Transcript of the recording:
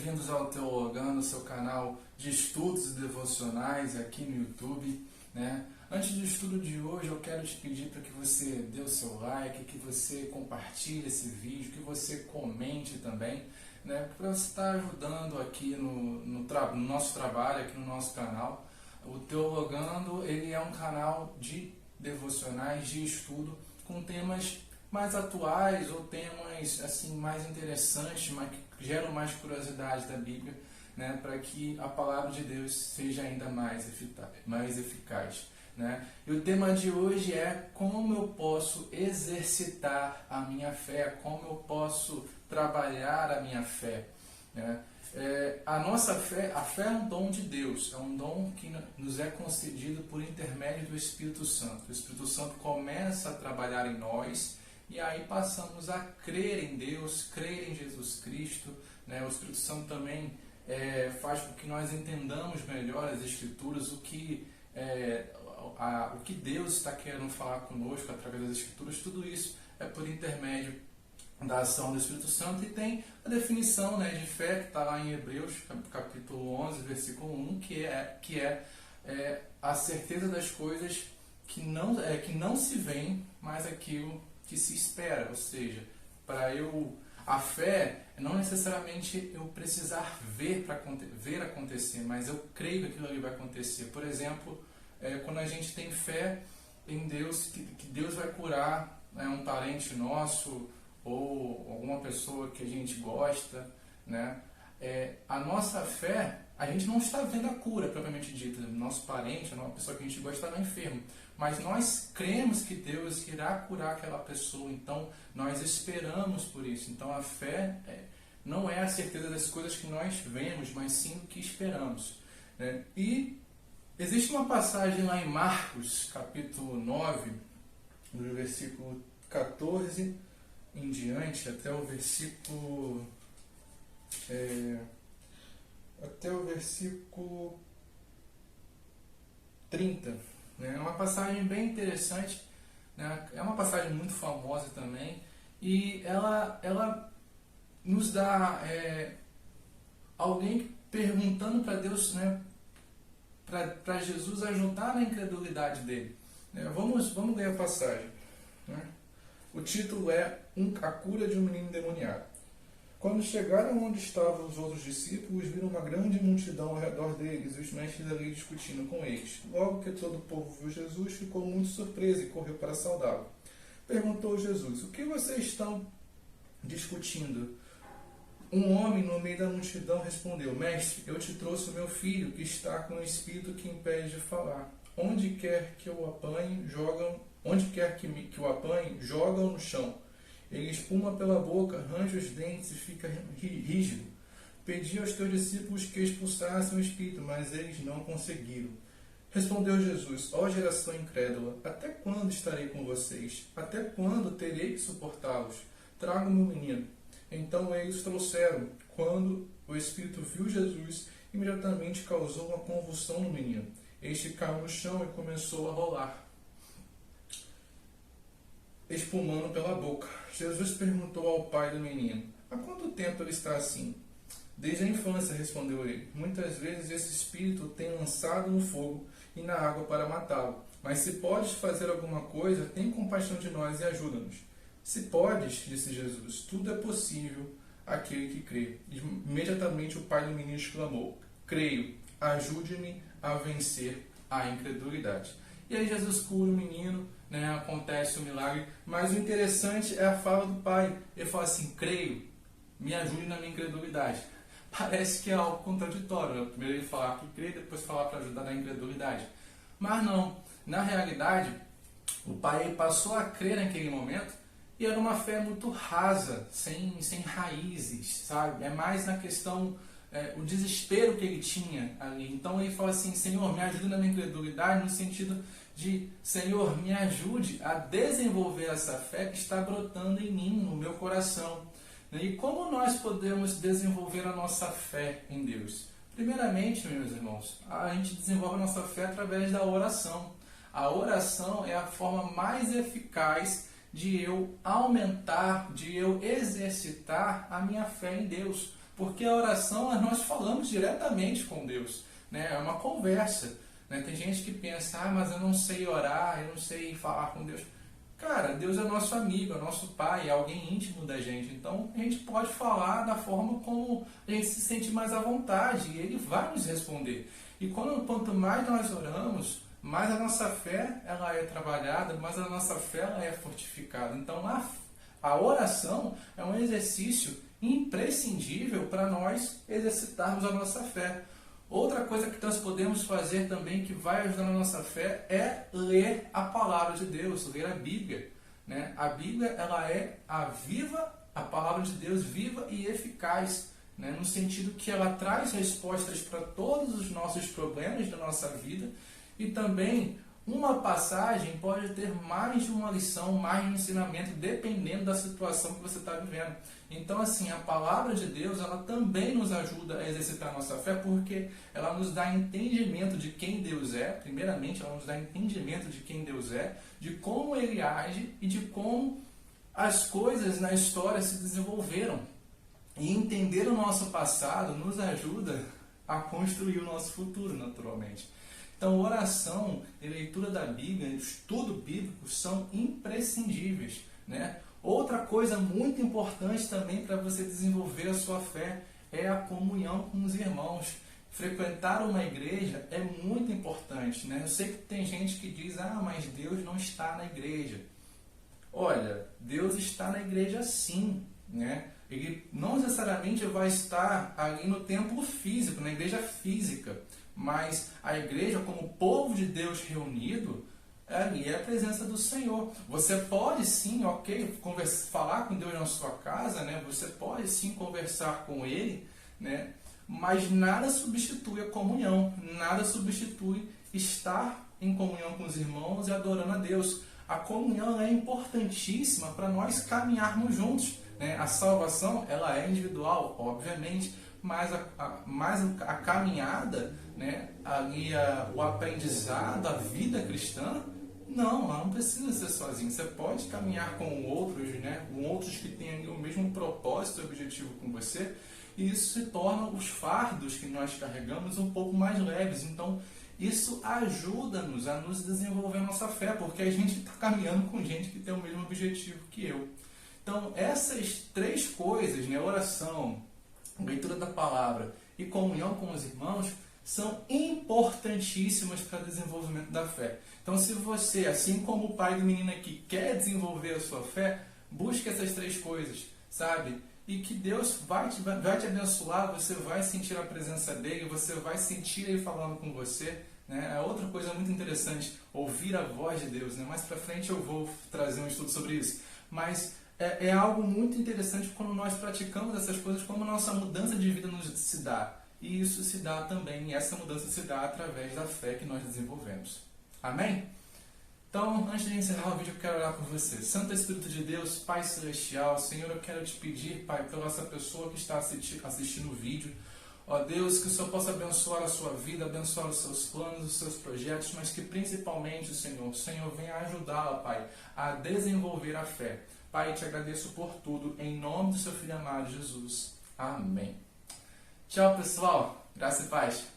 bem-vindos ao Teologando, seu canal de estudos e devocionais aqui no YouTube, né? Antes do estudo de hoje, eu quero te pedir para que você dê o seu like, que você compartilhe esse vídeo, que você comente também, né? Para você estar ajudando aqui no nosso trabalho, aqui no nosso canal. O Teologando, ele é um canal de devocionais, de estudo, com temas mais atuais ou temas assim mais interessantes, mas que geram mais curiosidade da Bíblia, né, para que a palavra de Deus seja ainda mais eficaz, né? E o tema de hoje é como eu posso exercitar a minha fé, como eu posso trabalhar a minha fé, né? A nossa fé, a fé é um dom de Deus, é um dom que nos é concedido por intermédio do Espírito Santo. O Espírito Santo começa a trabalhar em nós e aí passamos a crer em Deus, crer em Jesus Cristo, né? O Espírito Santo também faz com que nós entendamos melhor as Escrituras, o que Deus está querendo falar conosco através das Escrituras. Tudo isso é por intermédio da ação do Espírito Santo, e tem a definição, né, de fé que está lá em Hebreus, capítulo 11, versículo 1, que é a certeza das coisas que não se veem, mas aquilo que se espera. Ou seja, a fé não necessariamente eu precisar ver acontecer, mas eu creio que aquilo ali vai acontecer. Por exemplo, quando a gente tem fé em Deus, que Deus vai curar um parente nosso, ou alguma pessoa que a gente gosta, né? A nossa fé, a gente não está vendo a cura propriamente dita. Nosso parente, uma pessoa que a gente gosta, está enfermo, mas nós cremos que Deus irá curar aquela pessoa, então nós esperamos por isso. Então a fé não é a certeza das coisas que nós vemos, mas sim o que esperamos, né? E existe uma passagem lá em Marcos, capítulo 9, no versículo 14 em diante, até o versículo 30, né? É uma passagem bem interessante, né? É uma passagem muito famosa também, e ela nos dá alguém perguntando para Deus, né, para Jesus ajudar na incredulidade dele, né? Vamos ler a passagem, né? O título é A Cura de um Menino Endemoniado. Quando chegaram onde estavam os outros discípulos, viram uma grande multidão ao redor deles e os mestres da lei discutindo com eles. Logo que todo o povo viu Jesus, ficou muito surpreso e correu para saudá-lo. Perguntou Jesus: o que vocês estão discutindo? Um homem no meio da multidão respondeu: Mestre, eu te trouxe o meu filho, que está com um espírito que impede de falar. Onde quer que o apanhe, jogam no chão. Ele espuma pela boca, arranja os dentes e fica rígido. Pedi aos teus discípulos que expulsassem o espírito, mas eles não conseguiram. Respondeu Jesus: ó geração incrédula, até quando estarei com vocês? Até quando terei que suportá-los? Traga o meu menino. Então eles trouxeram. Quando o espírito viu Jesus, imediatamente causou uma convulsão no menino. Este caiu no chão e começou a rolar, espumando pela boca. Jesus perguntou ao pai do menino: há quanto tempo ele está assim? Desde a infância, respondeu ele. Muitas vezes esse espírito tem lançado no fogo e na água para matá-lo. Mas se podes fazer alguma coisa, tem compaixão de nós e ajuda-nos. Se podes, disse Jesus, tudo é possível àquele que crê. Imediatamente o pai do menino exclamou: creio, ajude-me a vencer a incredulidade. E aí Jesus cura o menino, né? Acontece o milagre, mas o interessante é a fala do pai. Ele fala assim: creio, me ajude na minha incredulidade. Parece que é algo contraditório, né? Primeiro ele falar que crê, depois falar para ajudar na incredulidade. Mas não, na realidade, o pai passou a crer naquele momento, e era uma fé muito rasa, sem raízes, sabe? É mais na questão, o desespero que ele tinha ali. Então ele fala assim: Senhor, me ajude na minha incredulidade, no sentido de: Senhor, me ajude a desenvolver essa fé que está brotando em mim, no meu coração. E como nós podemos desenvolver a nossa fé em Deus? Primeiramente, meus irmãos, a gente desenvolve a nossa fé através da oração. A oração é a forma mais eficaz de eu aumentar, de eu exercitar a minha fé em Deus. Porque a oração, nós falamos diretamente com Deus, né? É uma conversa, né? Tem gente que pensa, mas eu não sei orar, eu não sei falar com Deus. Cara, Deus é nosso amigo, é nosso pai, é alguém íntimo da gente. Então, a gente pode falar da forma como a gente se sente mais à vontade e Ele vai nos responder. E quanto mais nós oramos, mais a nossa fé ela é trabalhada, mais a nossa fé ela é fortificada. Então, a oração é um exercício imprescindível para nós exercitarmos a nossa fé. Outra coisa que nós podemos fazer também que vai ajudar na nossa fé é ler a palavra de Deus, ler a Bíblia, né? A Bíblia ela é a palavra de Deus viva e eficaz, né? No sentido que ela traz respostas para todos os nossos problemas da nossa vida e também uma passagem pode ter mais de uma lição, mais de um ensinamento, dependendo da situação que você está vivendo. Então, assim, a palavra de Deus, ela também nos ajuda a exercitar a nossa fé, porque ela nos dá entendimento de quem Deus é. Primeiramente, ela nos dá entendimento de quem Deus é, de como Ele age e de como as coisas na história se desenvolveram. E entender o nosso passado nos ajuda a construir o nosso futuro, naturalmente. Então, oração e leitura da Bíblia, estudo bíblico são imprescindíveis, né? Outra coisa muito importante também para você desenvolver a sua fé é a comunhão com os irmãos. Frequentar uma igreja é muito importante, né? Eu sei que tem gente que diz, mas Deus não está na igreja. Olha, Deus está na igreja sim, né? Ele não necessariamente vai estar ali no templo físico, na igreja física, mas a igreja como povo de Deus reunido, ali é a presença do Senhor. Você pode sim, falar com Deus na sua casa, né? Você pode sim conversar com Ele, né? Mas nada substitui a comunhão, nada substitui estar em comunhão com os irmãos e adorando a Deus. A comunhão é importantíssima para nós caminharmos juntos, né? A salvação ela é individual, obviamente, mas a caminhada, né? O aprendizado, a vida cristã, não, ela não precisa ser sozinho. Você pode caminhar com outros, né? Com outros que têm o mesmo propósito e objetivo com você, e isso se torna os fardos que nós carregamos um pouco mais leves. Então, isso ajuda-nos a nos desenvolver a nossa fé, porque a gente está caminhando com gente que tem o mesmo objetivo que eu. Então, essas três coisas, né? Oração, leitura da palavra e comunhão com os irmãos, são importantíssimas para o desenvolvimento da fé. Então, se você, assim como o pai do menino aqui, quer desenvolver a sua fé, busque essas três coisas, sabe? E que Deus vai te abençoar, você vai sentir a presença dele, você vai sentir ele falando com você, né? É outra coisa muito interessante, ouvir a voz de Deus, né? Mais para frente eu vou trazer um estudo sobre isso. Mas é algo muito interessante quando nós praticamos essas coisas, como nossa mudança de vida se dá. E isso se dá também, essa mudança se dá através da fé que nós desenvolvemos. Amém? Então, antes de encerrar o vídeo, eu quero orar por você. Santo Espírito de Deus, Pai Celestial, Senhor, eu quero te pedir, Pai, pela essa pessoa que está assistindo o vídeo, ó Deus, que o Senhor possa abençoar a sua vida, abençoar os seus planos, os seus projetos, mas que principalmente, o Senhor venha ajudá-la, Pai, a desenvolver a fé. Pai, te agradeço por tudo, em nome do seu Filho amado Jesus. Amém. Tchau, pessoal. Graça e paz.